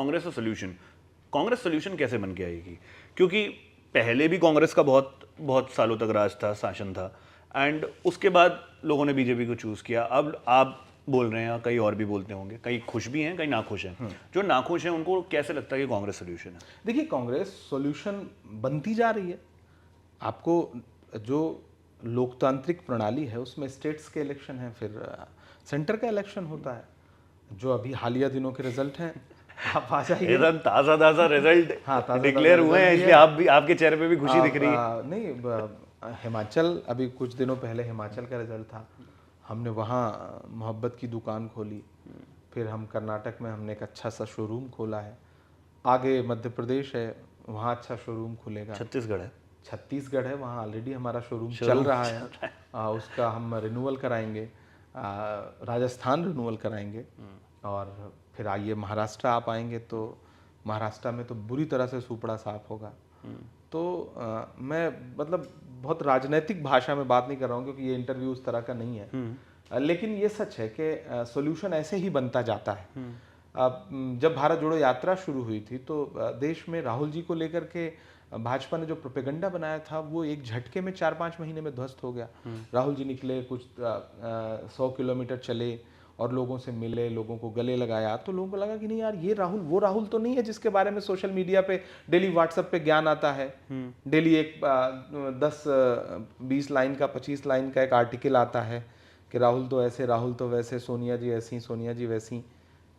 Congress Congress solution कैसे बन के आएगी? क्योंकि पहले भी कांग्रेस का बहुत बहुत सालों तक राज था, शासन था, एंड उसके बाद लोगों ने बीजेपी को चूज किया। अब आप बोल रहे हैं, कई और भी बोलते होंगे, कई खुश भी हैं, कई नाखुश हैं। जो नाखुश हैं उनको कैसे लगता है कि कांग्रेस सोल्यूशन है? देखिए, कांग्रेस सॉल्यूशन बनती जा रही है। आपको जो लोकतांत्रिक प्रणाली है उसमें स्टेट्स के इलेक्शन है, फिर सेंटर का इलेक्शन होता है। जो अभी हालिया दिनों के रिजल्ट हैं, आप आ जाइए। एकदम ताज़ा ताज़ा रिजल्ट हाँ, डिक्लेयर हुए हैं, इसलिए आप भी, आपके चेहरे पे भी खुशी दिख रही है। नहीं, हिमाचल अभी कुछ दिनों पहले हिमाचल का रिजल्ट था। हमने वहाँ मोहब्बत की दुकान खोली। फिर हम कर्नाटक में हमने एक अच्छा सा शोरूम खोला है। आगे मध्य प्रदेश है, वहाँ अच्छा शोरूम खुलेगा। छत्तीसगढ़ है, वहाँ ऑलरेडी हमारा शोरूम चल रहा है। उसका हम रिन्यूअल कराएंगे। राजस्थान रिन्यूअल कराएंगे। और फिर आइए महाराष्ट्र आप आएंगे तो महाराष्ट्र में तो बुरी तरह से सुपड़ा साफ होगा। तो मैं मतलब बहुत राजनीतिक भाषा में बात नहीं कर रहा हूँ, क्योंकि ये इंटरव्यू उस तरह का नहीं है। लेकिन ये सच है कि सॉल्यूशन ऐसे ही बनता जाता है। जब भारत जोड़ो यात्रा शुरू हुई थी तो देश में राहुल जी को लेकर के भाजपा ने जो प्रोपेगेंडा बनाया था वो एक झटके में 4-5 महीने में ध्वस्त हो गया। राहुल जी निकले, कुछ 100 किलोमीटर चले और लोगों से मिले, लोगों को गले लगाया, तो लोगों को लगा कि नहीं यार, ये राहुल वो राहुल तो नहीं है जिसके बारे में सोशल मीडिया पे डेली व्हाट्सएप पे ज्ञान आता है। डेली एक 10-20 लाइन का 25 लाइन का एक आर्टिकल आता है कि राहुल तो ऐसे, राहुल तो वैसे, सोनिया जी ऐसी, सोनिया जी वैसी,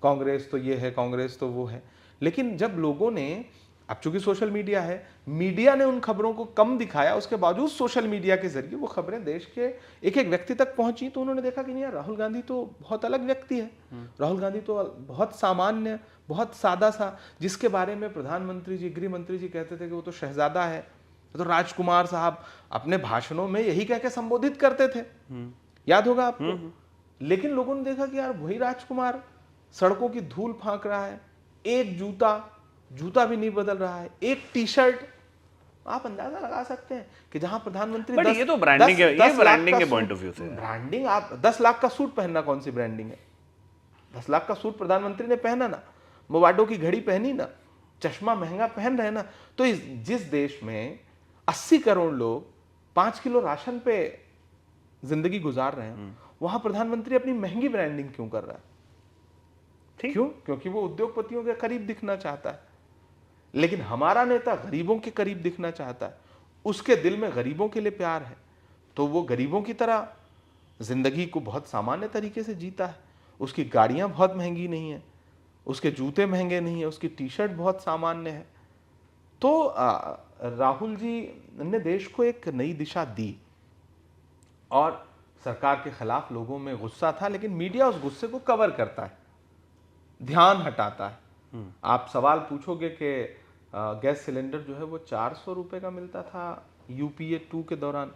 कांग्रेस तो ये है, कांग्रेस तो वो है। लेकिन जब लोगों ने, अब चूंकि सोशल मीडिया है, मीडिया ने उन खबरों को कम दिखाया, उसके बावजूद सोशल मीडिया के जरिए वो खबरें देश के एक एक व्यक्ति तक पहुंची, तो उन्होंने देखा कि नहीं यार, राहुल गांधी तो बहुत अलग व्यक्ति है। राहुल गांधी तो बहुत सामान्य, बहुत सादा सा, जिसके बारे में प्रधानमंत्री जी, गृह मंत्री जी कहते थे कि वो तो शहजादा है, तो राजकुमार साहब अपने भाषणों में यही कह के संबोधित करते थे, याद होगा आपको। लेकिन लोगों ने देखा कि यार वही राजकुमार सड़कों की धूल फांक रहा है, एक जूता भी नहीं बदल रहा है, एक टी शर्ट। आप अंदाजा लगा सकते हैं कि जहां प्रधानमंत्री, बट ये तो ब्रांडिंग है, ये ब्रांडिंग के पॉइंट ऑफ व्यू से ब्रांडिंग, आप 10 लाख का सूट पहनना कौन सी ब्रांडिंग है? 10 लाख का सूट प्रधानमंत्री ने पहना ना, मोबाडो की घड़ी पहनी ना, चश्मा महंगा पहन रहे ना। तो जिस देश में 80 करोड़ लोग 5 किलो राशन पे जिंदगी गुजार रहे हैं, वहां प्रधानमंत्री अपनी महंगी ब्रांडिंग क्यों कर रहा है? क्यों? क्योंकि वो उद्योगपतियों के करीब दिखना चाहता है। लेकिन हमारा नेता गरीबों के करीब दिखना चाहता है, उसके दिल में गरीबों के लिए प्यार है, तो वो गरीबों की तरह जिंदगी को बहुत सामान्य तरीके से जीता है। उसकी गाड़ियां बहुत महंगी नहीं है, उसके जूते महंगे नहीं है, उसकी टी शर्ट बहुत सामान्य है। तो राहुल जी ने देश को एक नई दिशा दी, और सरकार के खिलाफ लोगों में गुस्सा था, लेकिन मीडिया उस गुस्से को कवर करता है, ध्यान हटाता है। आप सवाल पूछोगे कि गैस सिलेंडर जो है वो 400 रुपए का मिलता था UPA 2 के दौरान,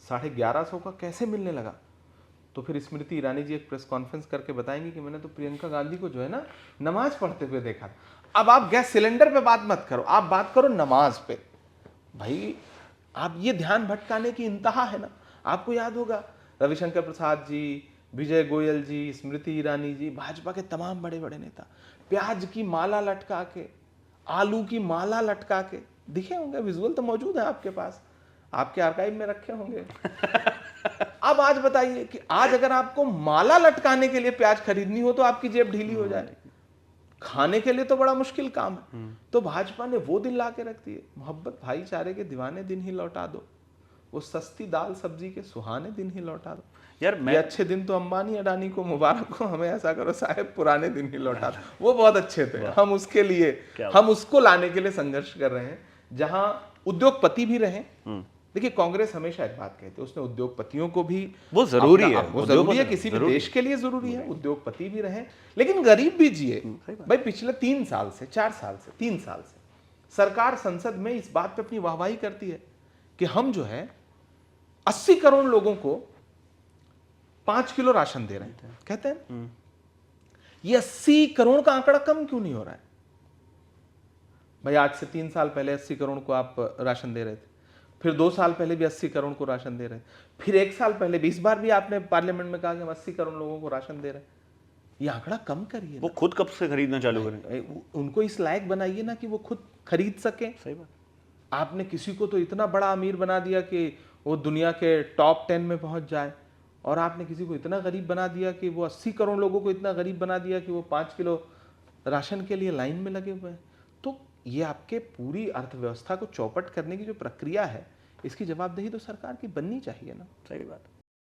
1150 का कैसे मिलने लगा? तो फिर स्मृति ईरानी जी एक प्रेस कॉन्फ्रेंस करके बताएंगे कि मैंने तो प्रियंका गांधी को जो है ना नमाज पढ़ते हुए देखा था। अब आप गैस सिलेंडर पे बात मत करो, आप बात करो नमाज पे। भाई, आप ये ध्यान भटकाने की इंतहा है ना। आपको याद होगा रविशंकर प्रसाद जी, विजय गोयल जी, स्मृति ईरानी जी, भाजपा के तमाम बड़े बड़े नेता प्याज की माला लटका के, आलू की माला लटका के दिखे होंगे, विजुअल तो मौजूद है आपके पास, आपके आर्काइव में रखे होंगे। अब आज बताइए कि आज अगर आपको माला लटकाने के लिए प्याज खरीदनी हो तो आपकी जेब ढीली हो जाए, खाने के लिए तो बड़ा मुश्किल काम है। तो भाजपा ने वो दिन ला के रख दिए, मोहब्बत भाईचारे के दीवाने दिन ही लौटा दो, वो सस्ती दाल सब्जी के सुहाने दिन ही लौटा दो। यार ये अच्छे दिन तो अंबानी अडानी को मुबारक हो, हमें ऐसा करो साहब, पुराने दिन ही लौटा दो, वो बहुत अच्छे थे। हम उसके लिए, हम उसको लाने के लिए संघर्ष कर रहे हैं, जहां उद्योगपति भी रहे। देखिए, कांग्रेस हमेशा एक बात कहती है, उसने उद्योगपतियों को भी, वो जरूरी है, वो जरूरी है, किसी भी देश के लिए जरूरी है, उद्योगपति भी रहे, लेकिन गरीब भी जिए। भाई, पिछले 3 साल से 4 साल से 3 साल से सरकार संसद में इस बात पे अपनी वाहवाही करती है कि हम जो है 80 करोड़ लोगों को 5 किलो राशन दे रहे हैं। कहते हैं ये 80 करोड़ का आंकड़ा कम क्यों नहीं हो रहा है? भाई, आज से 3 साल पहले 80 करोड़ को आप राशन दे रहे थे, फिर 2 साल पहले भी 80 करोड़ को राशन दे रहे हैं, फिर 1 साल पहले भी, इस बार भी आपने पार्लियामेंट में कहा कि हम 80 करोड़ लोगों को राशन दे रहे हैं। ये आंकड़ा कम करिए वो खुद कब से खरीदना चालू करें? उनको इस लायक बनाइए ना कि वो खुद खरीद सकें। सही बात। आपने किसी को तो इतना बड़ा अमीर बना दिया कि वो दुनिया के टॉप 10 में पहुंच जाए, और आपने किसी को इतना गरीब बना दिया कि वो 80 करोड़ लोगों को इतना गरीब बना दिया कि वो 5 किलो राशन के लिए लाइन में लगे हुए हैं। तो ये आपके पूरी अर्थव्यवस्था को चौपट करने की जो प्रक्रिया है, इसकी जवाबदेही तो सरकार की बननी चाहिए ना। सही बात।